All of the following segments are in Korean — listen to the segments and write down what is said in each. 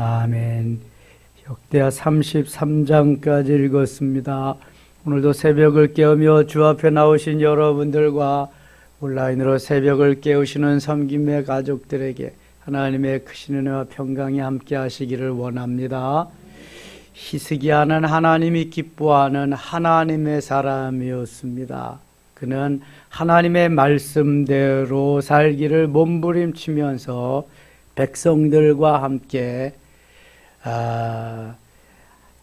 아멘. 역대하 33장까지 읽었습니다. 오늘도 새벽을 깨우며 주 앞에 나오신 여러분들과 온라인으로 새벽을 깨우시는 섬김의 가족들에게 하나님의 크신 은혜와 평강이 함께 하시기를 원합니다. 히스기야는 하나님이 기뻐하는 하나님의 사람이었습니다. 그는 하나님의 말씀대로 살기를 몸부림치면서 백성들과 함께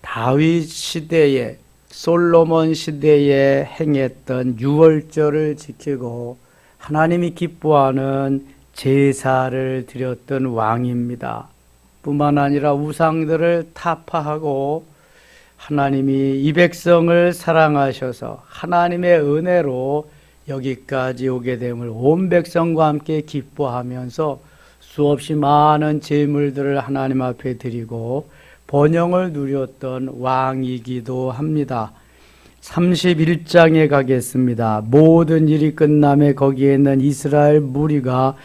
다윗 시대에 솔로몬 시대에 행했던 유월절을 지키고 하나님이 기뻐하는 제사를 드렸던 왕입니다. 뿐만 아니라 우상들을 타파하고 하나님이 이 백성을 사랑하셔서 하나님의 은혜로 여기까지 오게 됨을 온 백성과 함께 기뻐하면서 수없이 많은 제물들을 하나님 앞에 드리고 번영을 누렸던 왕이기도 합니다. 31장에 가겠습니다. 모든 일이 끝남에 거기에 있는 이스라엘 무리가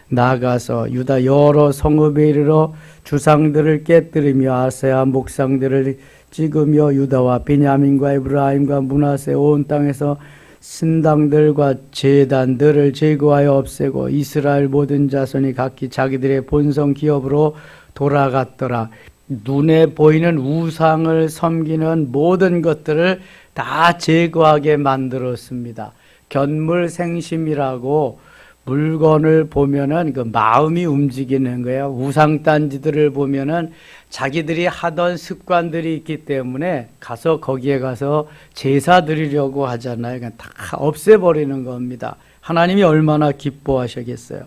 나가서 유다 여러 성읍에 이르러 주상들을 깨뜨리며 아세아 목상들을 찍으며 유다와 베냐민과 에브라임과 므낫세 온 땅에서 신당들과 제단들을 제거하여 없애고 이스라엘 모든 자손이 각기 자기들의 본성 기업으로 돌아갔더라. 눈에 보이는 우상을 섬기는 모든 것들을 다 제거하게 만들었습니다. 견물생심이라고 물건을 보면은 그 마음이 움직이는 거예요. 우상단지들을 보면은 자기들이 하던 습관들이 있기 때문에 가서 거기에 가서 제사 드리려고 하잖아요. 그러니까 다 없애버리는 겁니다. 하나님이 얼마나 기뻐하시겠어요.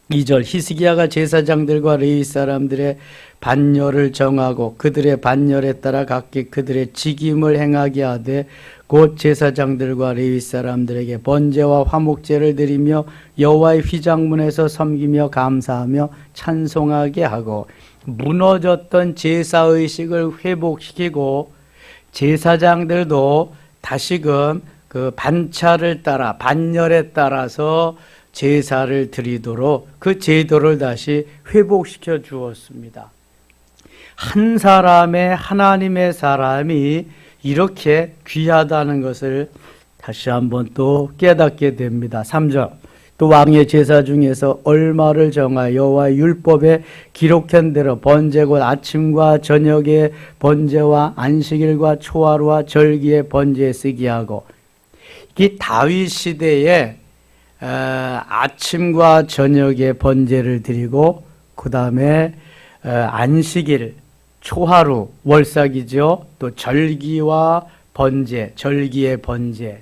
2절 히스기야가 제사장들과 레위 사람들의 반열을 정하고 그들의 반열에 따라 각기 그들의 직임을 행하게 하되 곧 제사장들과 레위 사람들에게 번제와 화목제를 드리며 여호와의 휘장문에서 섬기며 감사하며 찬송하게 하고 무너졌던 제사의식을 회복시키고 제사장들도 다시금 그 반차를 따라 반열에 따라서 제사를 드리도록 그 제도를 다시 회복시켜 주었습니다. 한 사람의 하나님의 사람이 이렇게 귀하다는 것을 다시 한번 또 깨닫게 됩니다. 3절 또 왕의 제사 중에서 얼마를 정하여 여호와의 율법에 기록한 대로 번제 곧 아침과 저녁의 번제와 안식일과 초하루와 절기의 번제에 쓰게 하고 이 다윗 시대에 아침과 저녁에 번제를 드리고 그 다음에 안식일, 초하루, 월삭이죠. 또 절기와 번제, 절기의 번제.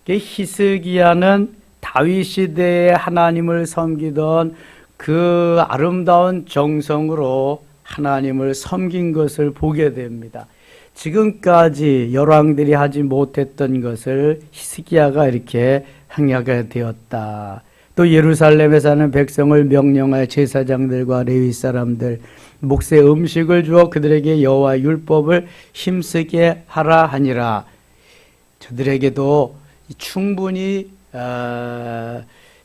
히스기야는 다윗 시대에 하나님을 섬기던 그 아름다운 정성으로 하나님을 섬긴 것을 보게 됩니다. 지금까지 열왕들이 하지 못했던 것을 히스기야가 이렇게 행하게 되었다. 또 예루살렘에 사는 백성을 명령하여 제사장들과 레위 사람들 몫의 음식을 주어 그들에게 여호와의 율법을 힘쓰게 하라 하니라. 저들에게도 충분히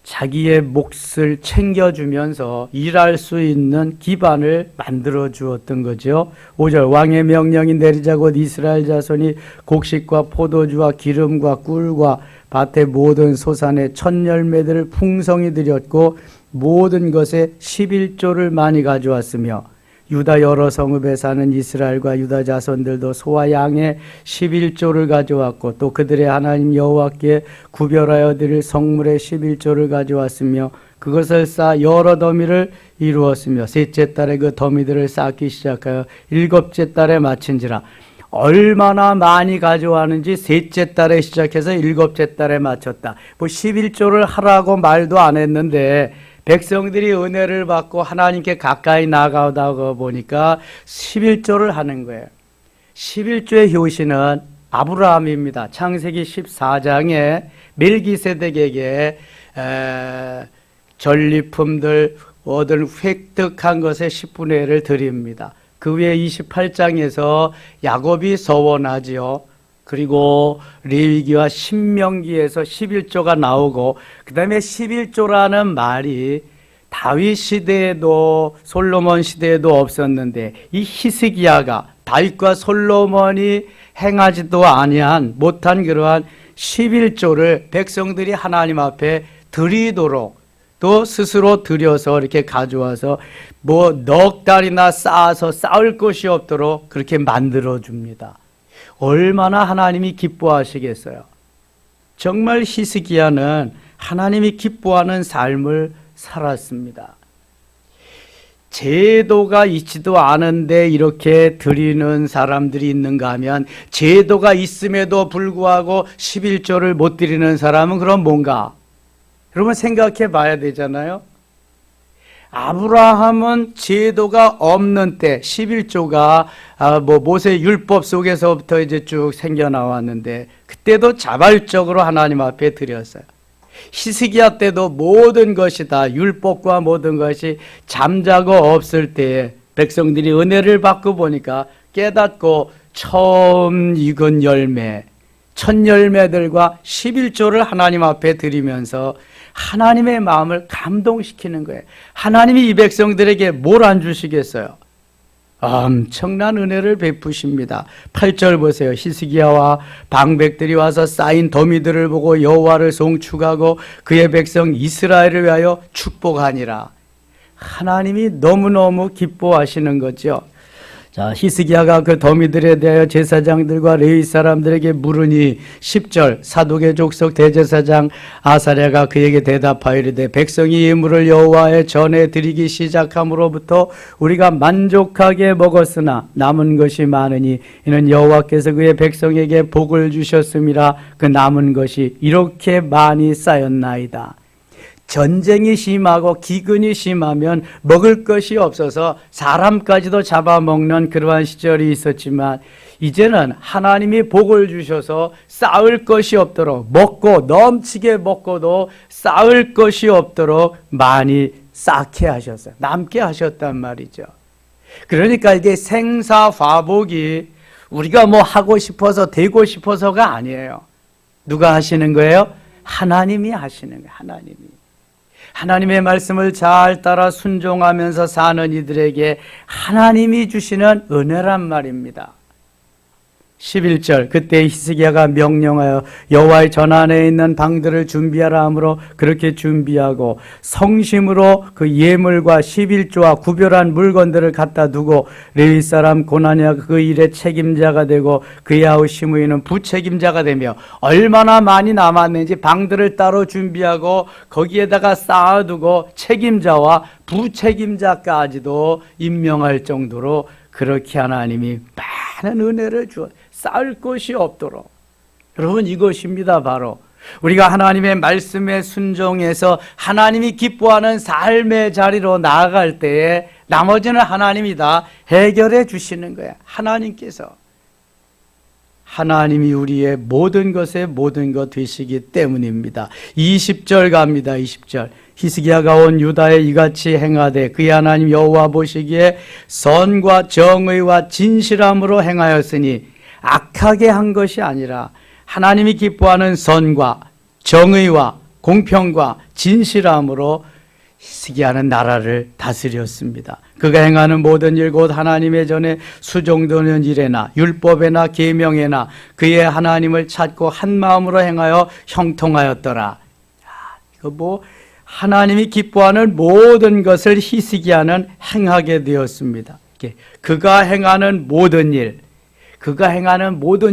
자기의 몫을 챙겨주면서 일할 수 있는 기반을 만들어 주었던 거죠. 5절 왕의 명령이 내리자 곧 이스라엘 자손이 곡식과 포도주와 기름과 꿀과 밭의 모든 소산의 첫 열매들을 풍성히 드렸고 모든 것에 11조를 많이 가져왔으며 유다 여러 성읍에 사는 이스라엘과 유다 자손들도 소와 양의 11조를 가져왔고 또 그들의 하나님 여호와께 구별하여 드릴 성물의 11조를 가져왔으며 그것을 쌓아 여러 더미를 이루었으며 셋째 달에 그 더미들을 쌓기 시작하여 일곱째 달에 마친지라. 얼마나 많이 가져왔는지 셋째 달에 시작해서 일곱째 달에 마쳤다. 뭐 11조를 하라고 말도 안 했는데 백성들이 은혜를 받고 하나님께 가까이 나가다 보니까 11조를 하는 거예요. 11조의 효시는 아브라함입니다. 창세기 14장에 멜기세덱에게 전리품들 얻은 획득한 것의 10분의 1을 드립니다. 그 외에 28장에서 야곱이 서원하지요. 그리고 레위기와 신명기에서 11조가 나오고 그 다음에 11조라는 말이 다윗 시대에도 솔로몬 시대에도 없었는데 이 히스기야가 다윗과 솔로몬이 행하지도 아니한 못한 그러한 11조를 백성들이 하나님 앞에 드리도록 또 스스로 들여서 이렇게 가져와서 뭐 넉 달이나 쌓아서 쌓을 것이 없도록 그렇게 만들어 줍니다. 얼마나 하나님이 기뻐하시겠어요. 정말 히스기야는 하나님이 기뻐하는 삶을 살았습니다. 제도가 있지도 않은데 이렇게 드리는 사람들이 있는가 하면 제도가 있음에도 불구하고 11조를 못 드리는 사람은 그럼 뭔가? 여러분 생각해 봐야 되잖아요. 아브라함은 제도가 없는 때 11조가 모세 율법 속에서부터 이제 쭉 생겨나왔는데 그때도 자발적으로 하나님 앞에 드렸어요. 히스기야 때도 모든 것이 다 율법과 모든 것이 잠자고 없을 때에 백성들이 은혜를 받고 보니까 깨닫고 처음 익은 열매, 첫 열매들과 11조를 하나님 앞에 드리면서 하나님의 마음을 감동시키는 거예요. 하나님이 이 백성들에게 뭘 안 주시겠어요? 엄청난 은혜를 베푸십니다. 8절 보세요. 히스기야와 방백들이 와서 쌓인 더미들을 보고 여호와를 송축하고 그의 백성 이스라엘을 위하여 축복하니라. 하나님이 너무너무 기뻐하시는 거죠. 자, 히스기야가 그 더미들에 대하여 제사장들과 레위 사람들에게 물으니 10절 사독의 족속 대제사장 아사랴가 그에게 대답하여 이르되 백성이 예물을 여호와의 전에 드리기 시작함으로부터 우리가 만족하게 먹었으나 남은 것이 많으니 이는 여호와께서 그의 백성에게 복을 주셨음이라. 그 남은 것이 이렇게 많이 쌓였나이다. 전쟁이 심하고 기근이 심하면 먹을 것이 없어서 사람까지도 잡아먹는 그러한 시절이 있었지만 이제는 하나님이 복을 주셔서 쌓을 것이 없도록 먹고 넘치게 먹고도 쌓을 것이 없도록 많이 쌓게 하셨어요. 남게 하셨단 말이죠. 그러니까 이게 생사화복이 우리가 뭐 하고 싶어서 되고 싶어서가 아니에요. 누가 하시는 거예요? 하나님이 하시는 거예요. 하나님이. 하나님의 말씀을 잘 따라 순종하면서 사는 이들에게 하나님이 주시는 은혜란 말입니다. 11절 그때 히스기야가 명령하여 여호와의 전 안에 있는 방들을 준비하라 하므로 그렇게 준비하고 성심으로 그 예물과 11조와 구별한 물건들을 갖다 두고 레위 사람 고나냐가 그 일의 책임자가 되고 그의 아우 시므이는 부책임자가 되며 얼마나 많이 남았는지 방들을 따로 준비하고 거기에다가 쌓아두고 책임자와 부책임자까지도 임명할 정도로 그렇게 하나님이 많은 은혜를 주어 쌓을 것이 없도록. 여러분 이것입니다. 바로 우리가 하나님의 말씀에 순종해서 하나님이 기뻐하는 삶의 자리로 나아갈 때에 나머지는 하나님이 다 해결해 주시는 거예요. 하나님이 우리의 모든 것에 모든 것 되시기 때문입니다. 20절 갑니다. 20절 히스기야가 온 유다에 이같이 행하되 그의 하나님 여호와 보시기에 선과 정의와 진실함으로 행하였으니 악하게 한 것이 아니라 하나님이 기뻐하는 선과 정의와 공평과 진실함으로 히스기야는 나라를 다스렸습니다. 그가 행하는 모든 일 곧 하나님의 전에 수종되는 일에나 율법에나 계명에나 그의 하나님을 찾고 한 마음으로 행하여 형통하였더라. 이거 하나님이 기뻐하는 모든 것을 히스기야는 행하게 되었습니다. 그가 행하는 모든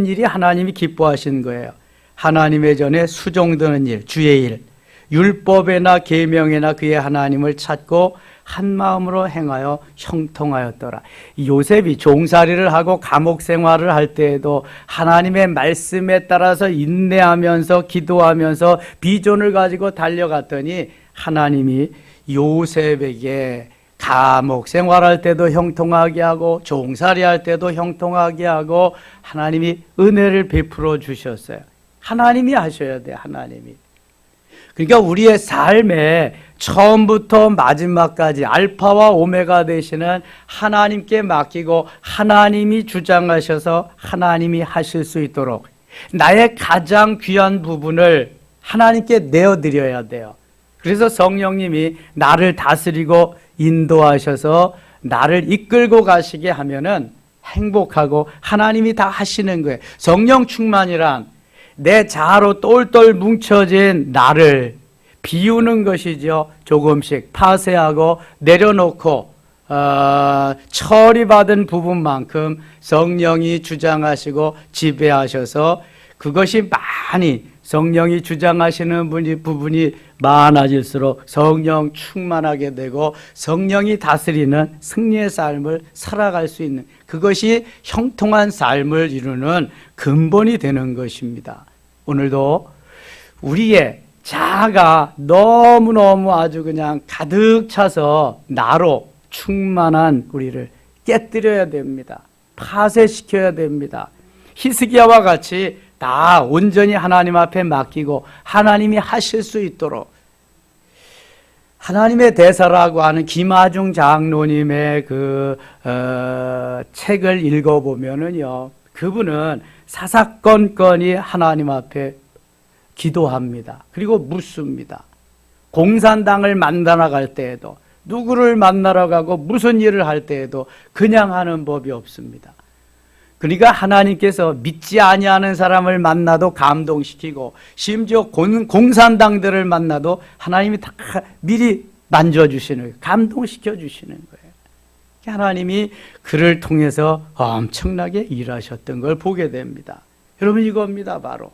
일이 하나님이 기뻐하신 거예요. 하나님의 전에 수종되는 일, 주의 일, 율법에나 계명에나 그의 하나님을 찾고 한 마음으로 행하여 형통하였더라. 요셉이 종살이를 하고 감옥 생활을 할 때에도 하나님의 말씀에 따라서 인내하면서 기도하면서 비전을 가지고 달려갔더니 하나님이 요셉에게 감옥 생활할 때도 형통하게 하고 종살이할 때도 형통하게 하고 하나님이 은혜를 베풀어 주셨어요. 하나님이 하셔야 돼요. 하나님이. 그러니까 우리의 삶에 처음부터 마지막까지 알파와 오메가 되시는 하나님께 맡기고 하나님이 주장하셔서 하나님이 하실 수 있도록 나의 가장 귀한 부분을 하나님께 내어드려야 돼요. 그래서 성령님이 나를 다스리고 인도하셔서 나를 이끌고 가시게 하면은 행복하고 하나님이 다 하시는 거예요. 성령 충만이란 내 자아로 똘똘 뭉쳐진 나를 비우는 것이죠. 조금씩 파쇄하고 내려놓고 처리받은 부분만큼 성령이 주장하시고 지배하셔서 그것이 많이 성령이 주장하시는 부분이 많아질수록 성령 충만하게 되고 성령이 다스리는 승리의 삶을 살아갈 수 있는 그것이 형통한 삶을 이루는 근본이 되는 것입니다. 오늘도 우리의 자아가 너무너무 아주 그냥 가득 차서 나로 충만한 우리를 깨뜨려야 됩니다. 파쇄시켜야 됩니다. 히스기야와 같이 다 온전히 하나님 앞에 맡기고 하나님이 하실 수 있도록 하나님의 대사라고 하는 김하중 장로님의 책을 읽어보면은요, 그분은 사사건건이 하나님 앞에 기도합니다. 그리고 묻습니다. 공산당을 만나러 갈 때에도 누구를 만나러 가고 무슨 일을 할 때에도 그냥 하는 법이 없습니다. 그러니까 하나님께서 믿지 아니하는 사람을 만나도 감동시키고 심지어 공산당들을 만나도 하나님이 다 미리 만져주시는 거예요. 감동시켜 주시는 거예요. 하나님이 그를 통해서 엄청나게 일하셨던 걸 보게 됩니다. 여러분 이겁니다. 바로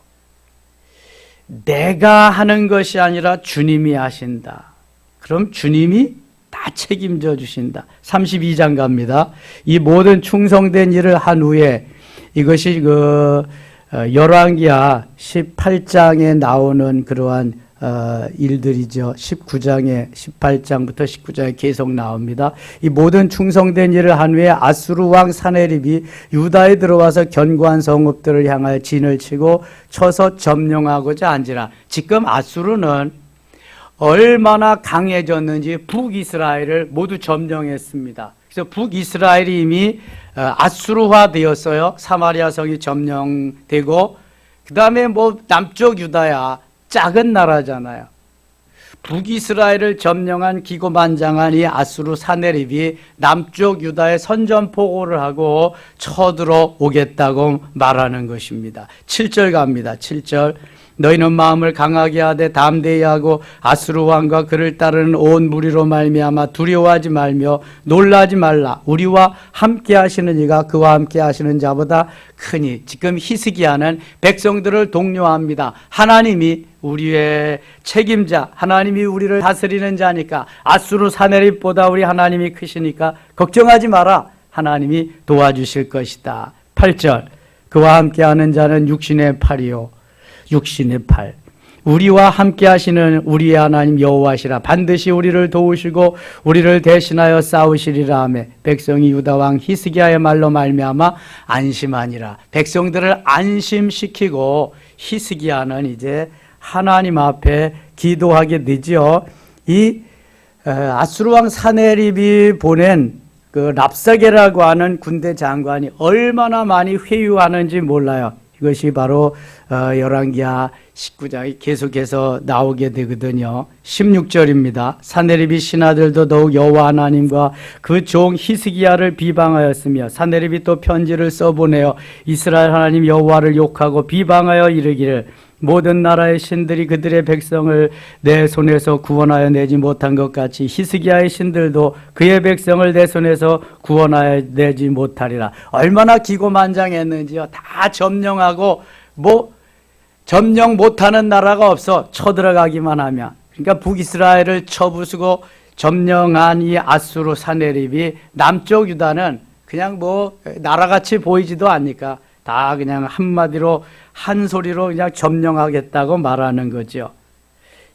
내가 하는 것이 아니라 주님이 하신다. 그럼 주님이 다 책임져 주신다. 32장 갑니다. 이 모든 충성된 일을 한 후에 이것이 열왕기하 18장에 나오는 그러한 일들이죠. 19장에 18장부터 19장에 계속 나옵니다. 이 모든 충성된 일을 한 후에 아수르 왕 사네립이 유다에 들어와서 견고한 성읍들을 향하여 진을 치고 쳐서 점령하고자 한지라. 지금 아수르는 얼마나 강해졌는지 북이스라엘을 모두 점령했습니다. 그래서 북이스라엘이 이미 아수르화 되었어요. 사마리아 성이 점령되고 그 다음에 남쪽 유다야 작은 나라잖아요. 북이스라엘을 점령한 기고만장한 이 아수르 사네립이 남쪽 유다에 선전포고를 하고 쳐들어오겠다고 말하는 것입니다. 7절 갑니다. 7절. 너희는 마음을 강하게 하되 담대히 하고 아수르 왕과 그를 따르는 온 무리로 말미암아 두려워하지 말며 놀라지 말라. 우리와 함께 하시는 이가 그와 함께 하시는 자보다 크니. 지금 히스기야는 백성들을 독려합니다. 하나님이 우리의 책임자, 하나님이 우리를 다스리는 자니까, 아수르 사네립보다 우리 하나님이 크시니까 걱정하지 마라. 하나님이 도와주실 것이다. 8절. 그와 함께 하는 자는 육신의 팔이요 육신의 팔. 우리와 함께 하시는 우리의 하나님 여호와시라. 반드시 우리를 도우시고 우리를 대신하여 싸우시리라 하며 백성이 유다 왕 히스기야의 말로 말미암아 안심하니라. 백성들을 안심시키고 히스기야는 이제 하나님 앞에 기도하게 되지요. 이 아수르 왕 사네립이 보낸 그 랍사게라고 하는 군대 장관이 얼마나 많이 회유하는지 몰라요. 이것이 바로 열왕기하 19장이 계속해서 나오게 되거든요. 16절입니다. 사네립이 신하들도 더욱 여호와 하나님과 그 종 히스기야를 비방하였으며 사네립이 또 편지를 써보내어 이스라엘 하나님 여호와를 욕하고 비방하여 이르기를 모든 나라의 신들이 그들의 백성을 내 손에서 구원하여 내지 못한 것 같이 히스기야의 신들도 그의 백성을 내 손에서 구원하여 내지 못하리라. 얼마나 기고만장했는지요. 다 점령하고 점령 못하는 나라가 없어. 쳐들어가기만 하면. 그러니까 북이스라엘을 쳐부수고 점령한 이 아수르 사네립이 남쪽 유다는 그냥 나라같이 보이지도 않으니까 다 그냥 한마디로 한 소리로 그냥 점령하겠다고 말하는 거죠.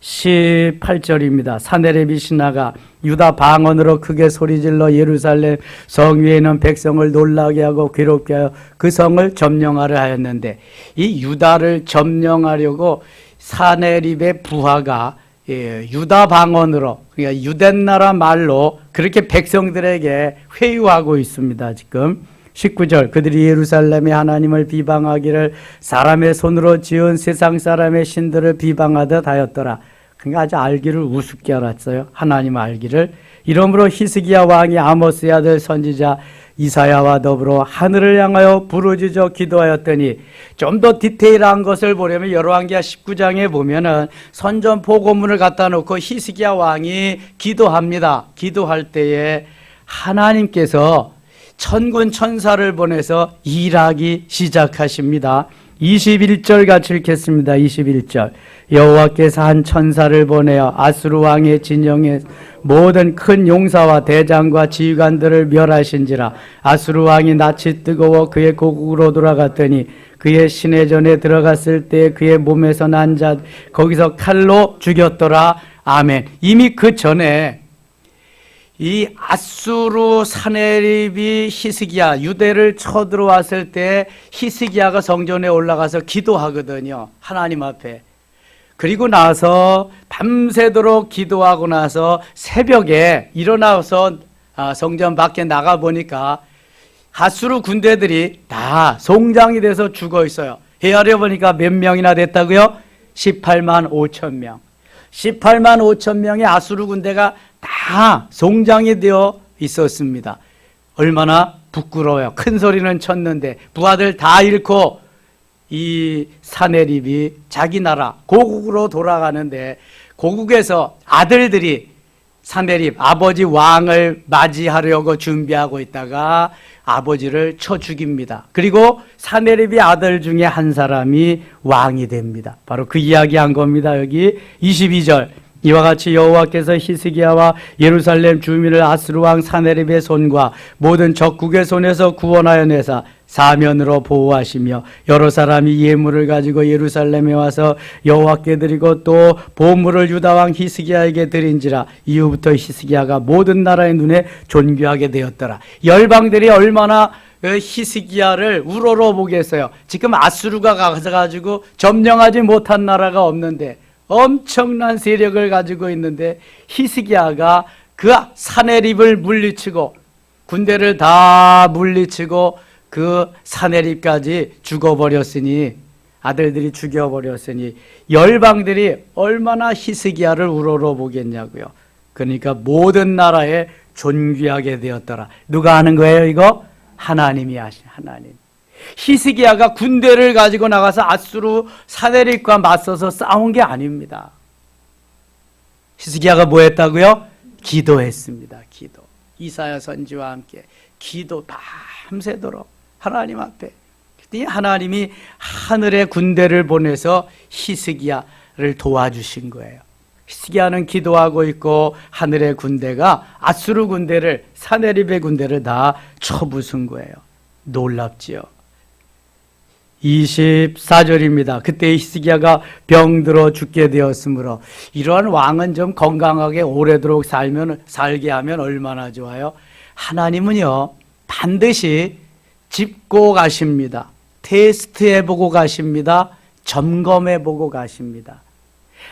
18절입니다. 사네립이 신하가 유다 방언으로 크게 소리질러 예루살렘 성 위에 있는 백성을 놀라게 하고 괴롭게 하여 그 성을 점령하려 하였는데, 이 유다를 점령하려고 사네립의 부하가 유다 방언으로, 그러니까 유댄 나라 말로 그렇게 백성들에게 회유하고 있습니다. 지금 19절. 그들이 예루살렘의 하나님을 비방하기를 사람의 손으로 지은 세상 사람의 신들을 비방하듯 하였더라. 그러니까 아주 알기를 우습게 알았어요. 하나님 알기를. 이러므로 히스기야 왕이 아모스의 아들 선지자 이사야와 더불어 하늘을 향하여 부르짖어 기도하였더니, 좀 더 디테일한 것을 보려면 열왕기하 19장에 보면은 선전 보고문을 갖다 놓고 히스기야 왕이 기도합니다. 기도할 때에 하나님께서 천군 천사를 보내서 일하기 시작하십니다. 21절 같이 읽겠습니다. 21절. 여호와께서 한 천사를 보내어 아수르 왕의 진영에 모든 큰 용사와 대장과 지휘관들을 멸하신지라. 아수르 왕이 낯이 뜨거워 그의 고국으로 돌아갔더니 그의 시내전에 들어갔을 때 그의 몸에서 난 자 거기서 칼로 죽였더라. 아멘. 이미 그 전에 이 아수르 사네립이 히스기야 유대를 쳐들어왔을 때 히스기야가 성전에 올라가서 기도하거든요. 하나님 앞에. 그리고 나서 밤새도록 기도하고 나서 새벽에 일어나서 성전 밖에 나가 보니까 아수르 군대들이 다 송장이 돼서 죽어 있어요. 헤아려 보니까 몇 명이나 됐다고요? 18만 5천 명. 18만 5천 명의 아수르 군대가 다 송장이 되어 있었습니다. 얼마나 부끄러워요. 큰 소리는 쳤는데 부하들 다 잃고 이 사네립이 자기 나라 고국으로 돌아가는데, 고국에서 아들들이 사네립 아버지 왕을 맞이하려고 준비하고 있다가 아버지를 쳐 죽입니다. 그리고 사네립의 아들 중에 한 사람이 왕이 됩니다. 바로 그 이야기한 겁니다. 여기 22절. 이와 같이 여호와께서 히스기야와 예루살렘 주민을 아수르 왕 사네립의 손과 모든 적국의 손에서 구원하여 내사 사면으로 보호하시며, 여러 사람이 예물을 가지고 예루살렘에 와서 여호와께 드리고 또 보물을 유다 왕 히스기야에게 드린지라. 이후부터 히스기야가 모든 나라의 눈에 존귀하게 되었더라. 열방들이 얼마나 히스기야를 우러러보겠어요. 지금 아수르가 가서가지고 점령하지 못한 나라가 없는데 엄청난 세력을 가지고 있는데, 히스기야가 그 사네립을 물리치고 군대를 다 물리치고 그 사네립까지 죽어버렸으니, 아들들이 죽여버렸으니 열방들이 얼마나 히스기야를 우러러보겠냐고요. 그러니까 모든 나라에 존귀하게 되었더라. 누가 하는 거예요 이거? 하나님이 하신, 하나님. 히스기야가 군대를 가지고 나가서 아수르 사네립과 맞서서 싸운 게 아닙니다. 히스기야가 뭐 했다고요? 기도했습니다. 기도. 이사야 선지와 함께 기도 밤새도록 하나님 앞에. 그랬더니 하나님이 하늘의 군대를 보내서 히스기야를 도와주신 거예요. 히스기야는 기도하고 있고 하늘의 군대가 아수르 군대를, 사네립의 군대를 다 쳐부순 거예요. 놀랍지요. 24절입니다. 그때 히스기야가 병들어 죽게 되었으므로, 이러한 왕은 좀 건강하게 오래도록 살게 하면 얼마나 좋아요. 하나님은요 반드시 짚고 가십니다. 테스트해보고 가십니다. 점검해보고 가십니다.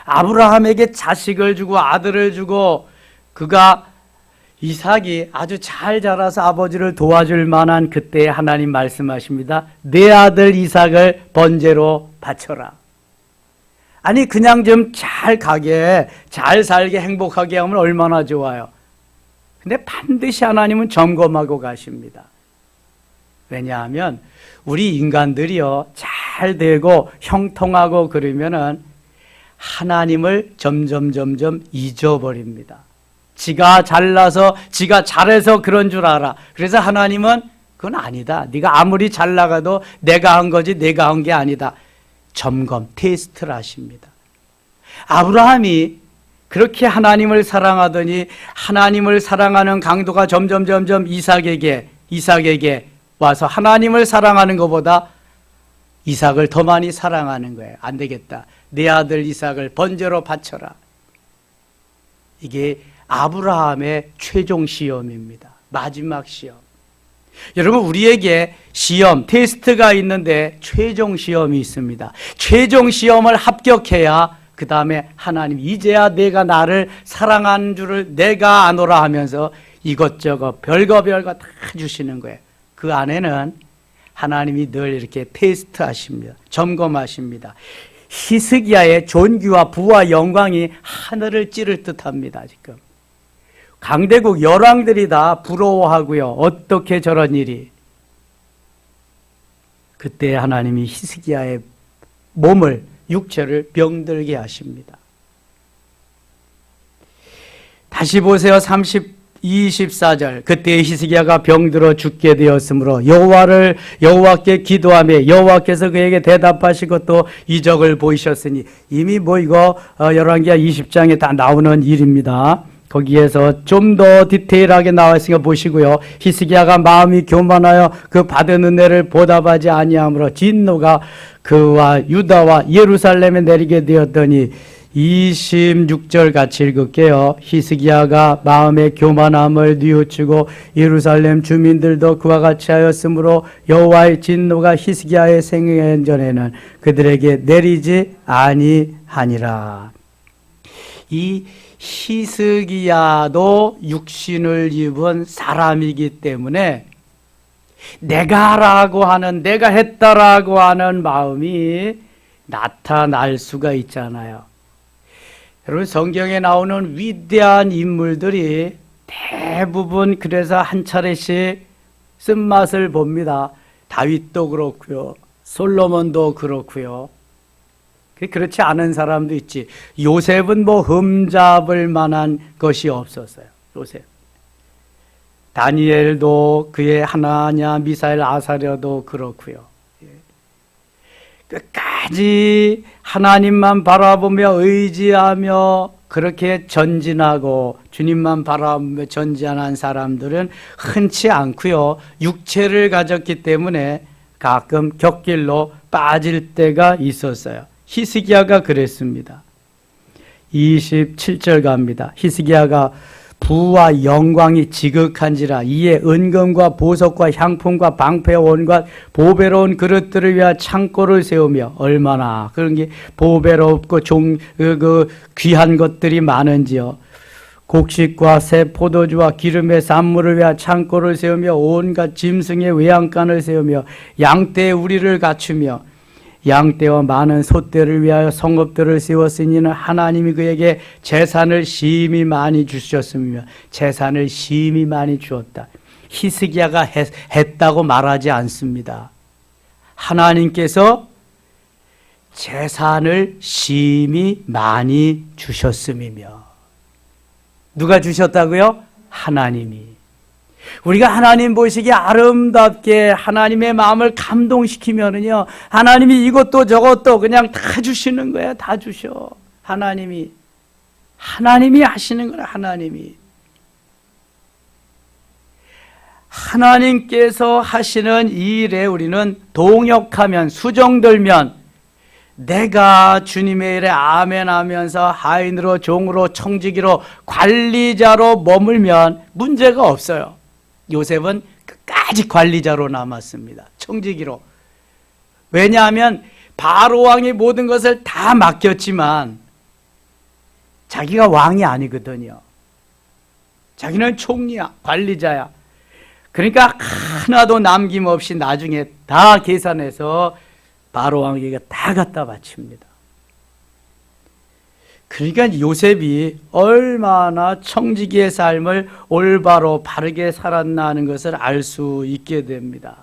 아브라함에게 자식을 주고 아들을 주고, 그가 이삭이 아주 잘 자라서 아버지를 도와줄 만한 그때 하나님 말씀하십니다. 내 아들 이삭을 번제로 바쳐라. 아니 그냥 좀 잘 가게, 잘 살게, 행복하게 하면 얼마나 좋아요. 근데 반드시 하나님은 점검하고 가십니다. 왜냐하면 우리 인간들이요 잘 되고 형통하고 그러면은 하나님을 점점 잊어버립니다. 지가 잘나서 지가 잘해서 그런 줄 알아. 그래서 하나님은 그건 아니다. 네가 아무리 잘 나가도 내가 한 거지 내가 한 게 아니다. 점검, 테스트를 하십니다. 아브라함이 그렇게 하나님을 사랑하더니 하나님을 사랑하는 강도가 점점 이삭에게 와서 하나님을 사랑하는 것보다 이삭을 더 많이 사랑하는 거예요. 안 되겠다. 내 아들 이삭을 번제로 바쳐라. 이게 아브라함의 최종 시험입니다. 마지막 시험. 여러분 우리에게 시험, 테스트가 있는데 최종 시험이 있습니다. 최종 시험을 합격해야 그 다음에 하나님 이제야 내가 나를 사랑하는 줄을 내가 아노라 하면서 이것저것 별거 다 주시는 거예요. 그 안에는 하나님이 늘 이렇게 테스트하십니다. 점검하십니다. 히스기야의 존귀와 부와 영광이 하늘을 찌를 듯합니다. 지금 강대국 열왕들이 다 부러워하고요. 어떻게 저런 일이. 그때 하나님이 히스기야의 몸을, 육체를 병들게 하십니다. 다시 보세요. 24절. 그때 히스기야가 병들어 죽게 되었으므로 여호와께 기도하며 여호와께서 그에게 대답하시고 또 이적을 보이셨으니, 이미 이거 열왕기하 20장에 다 나오는 일입니다. 거기에서 좀 더 디테일하게 나와 있으니까 보시고요. 히스기야가 마음이 교만하여 그 받은 은혜를 보답하지 아니하므로 진노가 그와 유다와 예루살렘에 내리게 되었더니, 26절 같이 읽을게요. 히스기야가 마음의 교만함을 뉘우치고 예루살렘 주민들도 그와 같이 하였으므로 여호와의 진노가 히스기야의 생애 전에는 그들에게 내리지 아니하니라. 이 히스기야도 육신을 입은 사람이기 때문에 내가 했다라고 하는 마음이 나타날 수가 있잖아요. 여러분, 성경에 나오는 위대한 인물들이 대부분 그래서 한 차례씩 쓴맛을 봅니다. 다윗도 그렇고요, 솔로몬도 그렇고요. 그렇지 않은 사람도 있지. 요셉은 흠잡을 만한 것이 없었어요. 요셉. 다니엘도 그의 하나냐, 미사엘, 아사랴도 그렇고요. 끝까지 하나님만 바라보며 의지하며 그렇게 전진하고 주님만 바라보며 전진하는 사람들은 흔치 않고요. 육체를 가졌기 때문에 가끔 곁길로 빠질 때가 있었어요. 히스기야가 그랬습니다. 27절 갑니다. 히스기야가 부와 영광이 지극한지라 이에 은금과 보석과 향품과 방패와 온갖 보배로운 그릇들을 위한 창고를 세우며, 얼마나 그런 게 보배롭고 귀한 것들이 많은지요. 곡식과 새 포도주와 기름의 산물을 위한 창고를 세우며 온갖 짐승의 외양간을 세우며 양떼의 우리를 갖추며 양떼와 많은 소떼를 위하여 성읍들을 세웠으니는 하나님이 그에게 재산을 심히 많이 주셨으며, 재산을 심히 많이 주었다. 히스기야가 했다고 말하지 않습니다. 하나님께서 재산을 심히 많이 주셨음이며. 누가 주셨다고요? 하나님이. 우리가 하나님 보시기에 아름답게 하나님의 마음을 감동시키면은요, 하나님이 이것도 저것도 그냥 다 주시는 거예요. 다 주셔. 하나님이 하시는 거예요. 하나님께서 하시는 일에 우리는 동역하면, 수정들면, 내가 주님의 일에 아멘 하면서 하인으로, 종으로, 청지기로, 관리자로 머물면 문제가 없어요. 요셉은 끝까지 관리자로 남았습니다. 청지기로. 왜냐하면 바로 왕이 모든 것을 다 맡겼지만 자기가 왕이 아니거든요. 자기는 총리야, 관리자야. 그러니까 하나도 남김없이 나중에 다 계산해서 바로 왕에게 다 갖다 바칩니다. 그러니까 요셉이 얼마나 청지기의 삶을 올바로 바르게 살았나 하는 것을 알 수 있게 됩니다.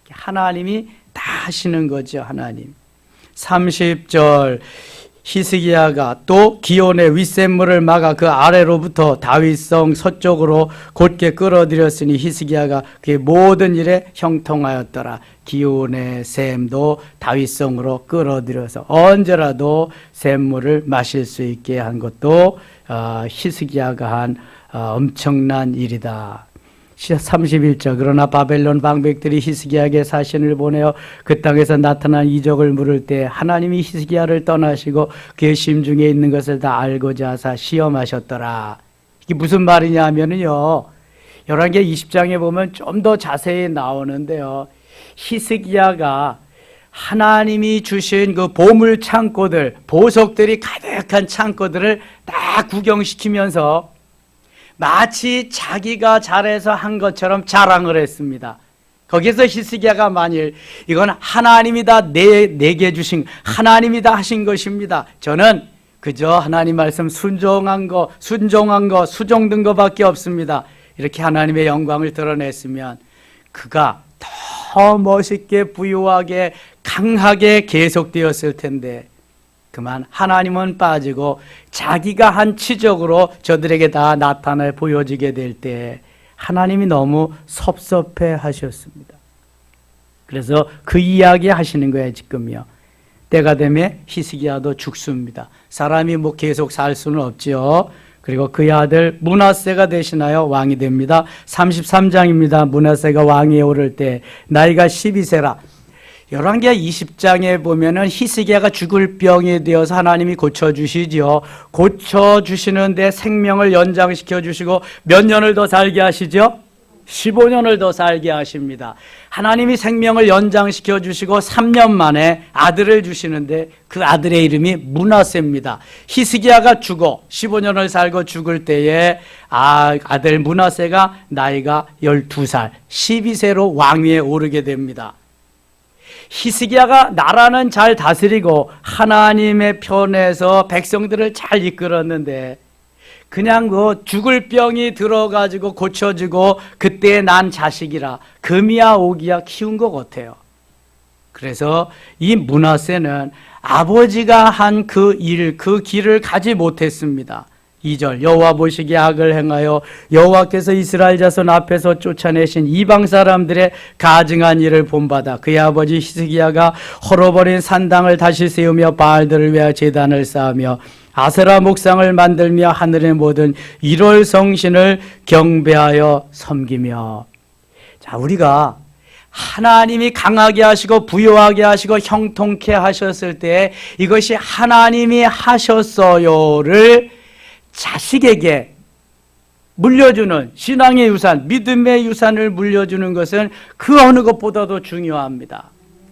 하나님이 다 하시는 거죠. 하나님. 30절. 히스기야가 또 기온의 윗샘물을 막아 그 아래로부터 다윗성 서쪽으로 곧게 끌어들였으니 히스기야가 그의 모든 일에 형통하였더라. 기온의 샘도 다윗성으로 끌어들여서 언제라도 샘물을 마실 수 있게 한 것도 히스기야가 한 엄청난 일이다. 31절. 그러나 바벨론 방백들이 히스기야에게 사신을 보내어 그 땅에서 나타난 이적을 물을 때 하나님이 히스기야를 떠나시고 그의 심중에 있는 것을 다 알고자 하사 시험하셨더라. 이게 무슨 말이냐 하면은요, 열왕기하 20장에 보면 좀 더 자세히 나오는데요, 히스기야가 하나님이 주신 그 보물 창고들, 보석들이 가득한 창고들을 다 구경시키면서 마치 자기가 잘해서 한 것처럼 자랑을 했습니다. 거기서 히스기야가 만일 이건 하나님이다 내게 주신 하나님이다 하신 것입니다. 저는 그저 하나님 말씀 순종한 거 수종든 것밖에 없습니다. 이렇게 하나님의 영광을 드러냈으면 그가 더 멋있게 부유하게 강하게 계속되었을 텐데 그만 하나님은 빠지고 자기가 한 치적으로 저들에게 다 나타나 보여지게 될 때 하나님이 너무 섭섭해 하셨습니다. 그래서 그 이야기 하시는 거예요. 지금요. 때가 되면 히스기야도 죽습니다. 사람이 뭐 계속 살 수는 없지요. 그리고 그의 아들 므낫세가 대신하여 왕이 됩니다. 33장입니다. 므낫세가 왕위에 오를 때 나이가 12세라. 열왕기하 20장에 보면은 히스기야가 죽을 병이 되어서 하나님이 고쳐주시지요. 고쳐주시는데 생명을 연장시켜 주시고 몇 년을 더 살게 하시죠? 15년을 더 살게 하십니다. 하나님이 생명을 연장시켜 주시고 3년 만에 아들을 주시는데 그 아들의 이름이 므낫세입니다. 히스기야가 죽어 15년을 살고 죽을 때에 아들 므낫세가 나이가 12살 12세로 왕위에 오르게 됩니다. 히스기야가 나라는 잘 다스리고 하나님의 편에서 백성들을 잘 이끌었는데 그냥 그 죽을 병이 들어가지고 고쳐지고 그때 난 자식이라 금이야 오기야 키운 것 같아요. 그래서 이 므낫세는 아버지가 한 그 길을 가지 못했습니다. 2절 여호와 보시기에 악을 행하여 여호와께서 이스라엘 자손 앞에서 쫓아내신 이방 사람들의 가증한 일을 본받아 그의 아버지 히스기야가 헐어버린 산당을 다시 세우며 바알들을 위하여 제단을 쌓으며 아세라 목상을 만들며 하늘의 모든 일월 성신을 경배하여 섬기며. 자, 우리가 하나님이 강하게 하시고 부유하게 하시고 형통케 하셨을 때 이것이 하나님이 하셨어요를 자식에게 물려주는 신앙의 유산, 믿음의 유산을 물려주는 것은 그 어느 것보다도 중요합니다.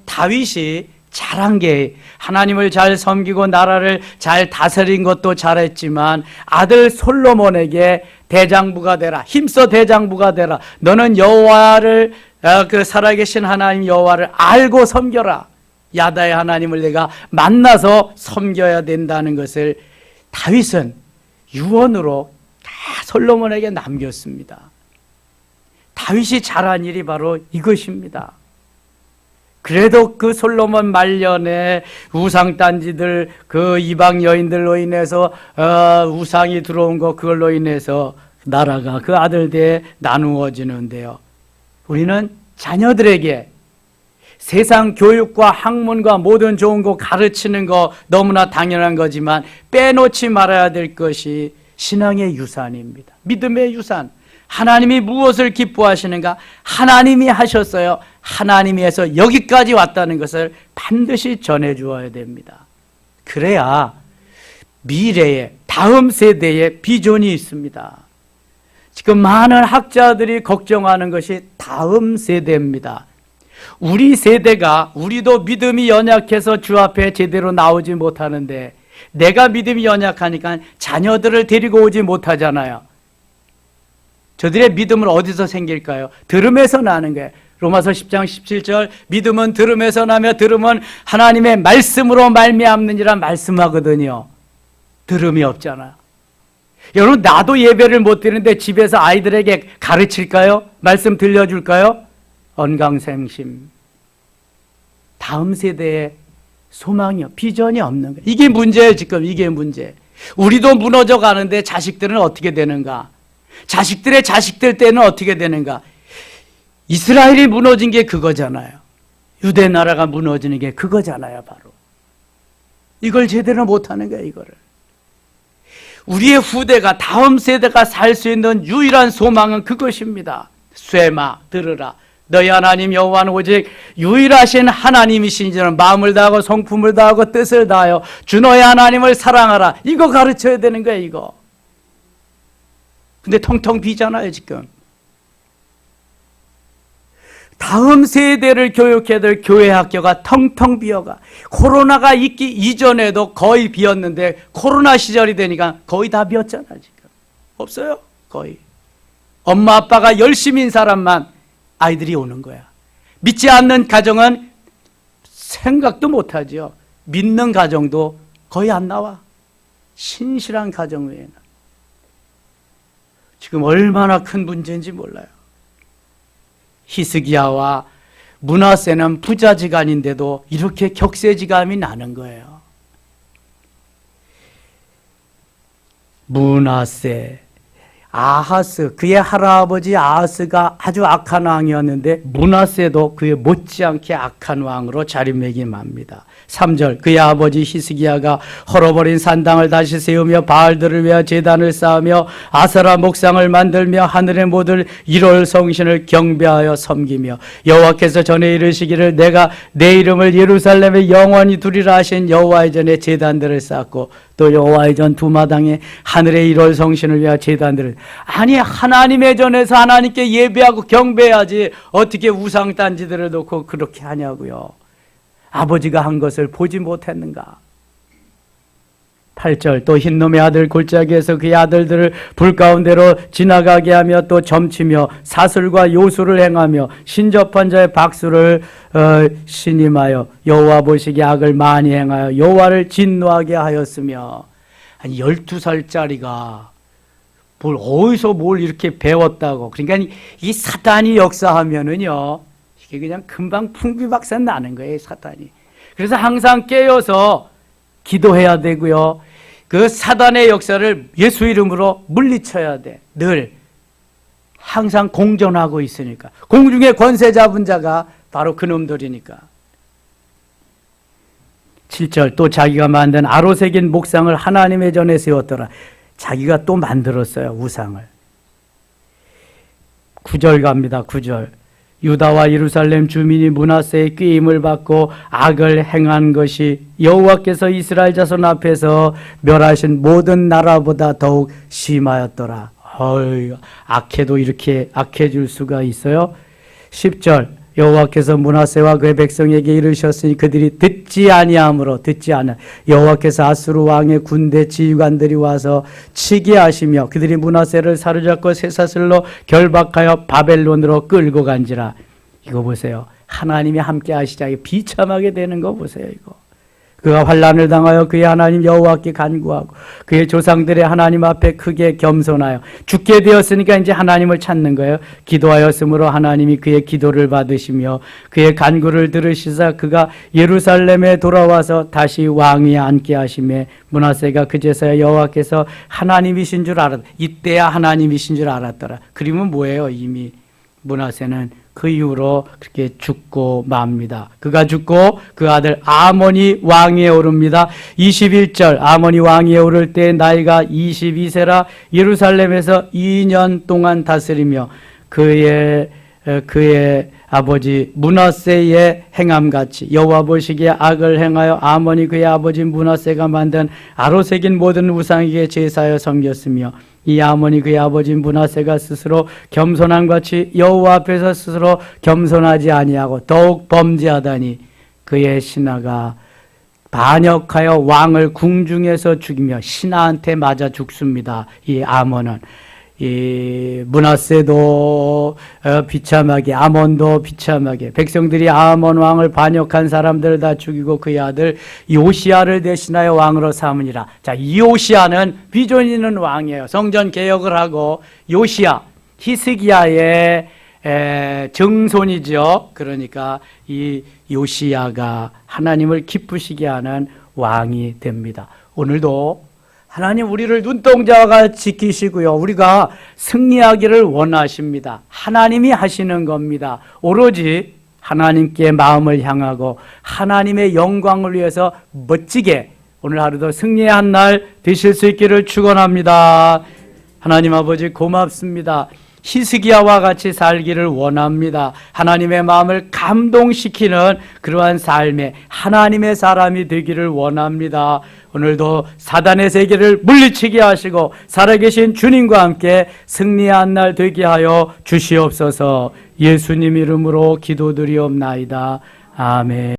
다윗이 잘한 게 하나님을 잘 섬기고 나라를 잘 다스린 것도 잘했지만 아들 솔로몬에게 대장부가 되라, 힘써 대장부가 되라, 너는 여호와를 그 살아계신 하나님 여호와를 알고 섬겨라, 야다의 하나님을 내가 만나서 섬겨야 된다는 것을 다윗은 유언으로 다 솔로몬에게 남겼습니다. 다윗이 잘한 일이 바로 이것입니다. 그래도 그 솔로몬 말년에 우상단지들, 그 이방 여인들로 인해서 우상이 들어온 거, 그걸로 인해서 나라가 그 아들들에 나누어지는데요. 우리는 자녀들에게 세상 교육과 학문과 모든 좋은 거 가르치는 거 너무나 당연한 거지만 빼놓지 말아야 될 것이 신앙의 유산입니다. 믿음의 유산. 하나님이 무엇을 기뻐하시는가? 하나님이 하셨어요. 하나님이 해서 여기까지 왔다는 것을 반드시 전해 주어야 됩니다. 그래야 미래에 다음 세대에 비전이 있습니다. 지금 많은 학자들이 걱정하는 것이 다음 세대입니다. 우리 세대가, 우리도 믿음이 연약해서 주 앞에 제대로 나오지 못하는데 내가 믿음이 연약하니까 자녀들을 데리고 오지 못하잖아요. 저들의 믿음은 어디서 생길까요? 들음에서 나는 거예요. 로마서 10장 17절 믿음은 들음에서 나며 들음은 하나님의 말씀으로 말미암느니라 말씀하거든요. 들음이 없잖아. 여러분, 나도 예배를 못 드리는데 집에서 아이들에게 가르칠까요? 말씀 들려줄까요? 언강생심. 다음 세대의 소망이요, 비전이 없는 거예요. 이게 문제예요. 지금 이게 문제. 우리도 무너져 가는데 자식들은 어떻게 되는가? 자식들의 자식들 때는 어떻게 되는가? 이스라엘이 무너진 게 그거잖아요. 유대 나라가 무너지는 게 그거잖아요. 바로 이걸 제대로 못하는 거예요. 이거를 우리의 후대가, 다음 세대가 살 수 있는 유일한 소망은 그것입니다. 쇠마 들으라, 너희 하나님 여호와는 오직 유일하신 하나님이신지는 마음을 다하고 성품을 다하고 뜻을 다하여 주 너희 하나님을 사랑하라. 이거 가르쳐야 되는 거예요. 이거. 근데 텅텅 비잖아요. 지금 다음 세대를 교육해야 될 교회 학교가 텅텅 비어가. 코로나가 있기 이전에도 거의 비었는데 코로나 시절이 되니까 거의 다 비었잖아. 지금 없어요. 거의 엄마 아빠가 열심인 사람만 아이들이 오는 거야. 믿지 않는 가정은 생각도 못하죠. 믿는 가정도 거의 안 나와. 신실한 가정 외에는. 지금 얼마나 큰 문제인지 몰라요. 히스기야와 므낫세는 부자지간인데도 이렇게 격세지감이 나는 거예요. 므낫세, 아하스, 그의 할아버지 아하스가 아주 악한 왕이었는데 므낫세도 그의 못지않게 악한 왕으로 자리매김합니다. 3절, 그의 아버지 히스기야가 헐어버린 산당을 다시 세우며 바알들을 위하여 제단을 쌓으며 아세라 목상을 만들며 하늘의 모든 일월 성신을 경배하여 섬기며 여호와께서 전에 이르시기를 내가 내 이름을 예루살렘에 영원히 두리라 하신 여호와의 전에 제단들을 쌓고 또 여호와의 전 두 마당에 하늘의 일월 성신을 위하여 제단들을. 아니, 하나님의 전에서 하나님께 예배하고 경배해야지 어떻게 우상단지들을 놓고 그렇게 하냐고요. 아버지가 한 것을 보지 못했는가. 8절, 또 흰놈의 아들 골짜기에서 그의 아들들을 불 가운데로 지나가게 하며 또 점치며 사슬과 요술을 행하며 신접한 자의 박수를 신임하여 여호와 보시기에 악을 많이 행하여 여호와를 진노하게 하였으며. 아니, 12살짜리가 어디서 뭘 이렇게 배웠다고. 그러니까 이 사탄이 역사하면은요, 이게 그냥 금방 풍비박산 나는 거예요, 사탄이. 그래서 항상 깨어서 기도해야 되고요. 그 사단의 역사를 예수 이름으로 물리쳐야 돼. 늘 항상 공존하고 있으니까. 공중에 권세 잡은 자가 바로 그놈들이니까. 7절, 또 자기가 만든 아로새긴 목상을 하나님의 전에 세웠더라. 자기가 또 만들었어요, 우상을. 9절 갑니다. 9절, 유다와 예루살렘 주민이 므낫세의 꾀임을 받고 악을 행한 것이 여호와께서 이스라엘 자손 앞에서 멸하신 모든 나라보다 더욱 심하였더라. 악해도 이렇게 악해질 수가 있어요. 10절, 여호와께서 므낫세와 그의 백성에게 이르셨으니 그들이 듣지 않아. 여호와께서 아수르 왕의 군대 지휘관들이 와서 치게 하시며 그들이 므낫세를 사로잡고 쇠사슬로 결박하여 바벨론으로 끌고 간지라. 이거 보세요. 하나님이 함께 하시자 비참하게 되는 거 보세요. 이거. 그가 환난을 당하여 그의 하나님 여호와께 간구하고 그의 조상들의 하나님 앞에 크게 겸손하여 죽게 되었으니까 이제 하나님을 찾는 거예요. 기도하였으므로 하나님이 그의 기도를 받으시며 그의 간구를 들으시사 그가 예루살렘에 돌아와서 다시 왕위에 앉게 하시매 므낫세가 그제서야 여호와께서 하나님이신 줄 알았다. 이때야 하나님이신 줄 알았더라. 그러면 뭐예요? 이미 므낫세는 그 이후로 그렇게 죽고 맙니다. 그가 죽고 그 아들 아몬이 왕위에 오릅니다. 21절, 아몬이 왕위에 오를 때 나이가 22세라 예루살렘에서 2년 동안 다스리며 그의 아버지 므낫세의 행함같이 여호와 보시기에 악을 행하여 아몬이 그의 아버지 므낫세가 만든 아로새긴 모든 우상에게 제사하여 섬겼으며 이 아몬이 그의 아버지 므낫세가 스스로 겸손한 같이 여호와 앞에서 스스로 겸손하지 아니하고 더욱 범죄하다니 그의 신하가 반역하여 왕을 궁중에서 죽이며 신하한테 맞아 죽습니다. 이 아몬은. 이 므낫세도 비참하게, 아몬도 비참하게, 백성들이 아몬 왕을 반역한 사람들을 다 죽이고 그의 아들 요시야를 대신하여 왕으로 삼으니라. 자, 이 요시야는 비전 있는 왕이에요. 성전 개혁을 하고 요시야, 히스기야의 정손이죠. 그러니까 이 요시야가 하나님을 기쁘시게 하는 왕이 됩니다. 오늘도 하나님 우리를 눈동자와 같이 지키시고요. 우리가 승리하기를 원하십니다. 하나님이 하시는 겁니다. 오로지 하나님께 마음을 향하고 하나님의 영광을 위해서 멋지게 오늘 하루도 승리의 한 날 되실 수 있기를 축원합니다. 하나님 아버지 고맙습니다. 히스기야와 같이 살기를 원합니다. 하나님의 마음을 감동시키는 그러한 삶에 하나님의 사람이 되기를 원합니다. 오늘도 사단의 세계를 물리치게 하시고 살아계신 주님과 함께 승리한 날 되게 하여 주시옵소서. 예수님 이름으로 기도드리옵나이다. 아멘.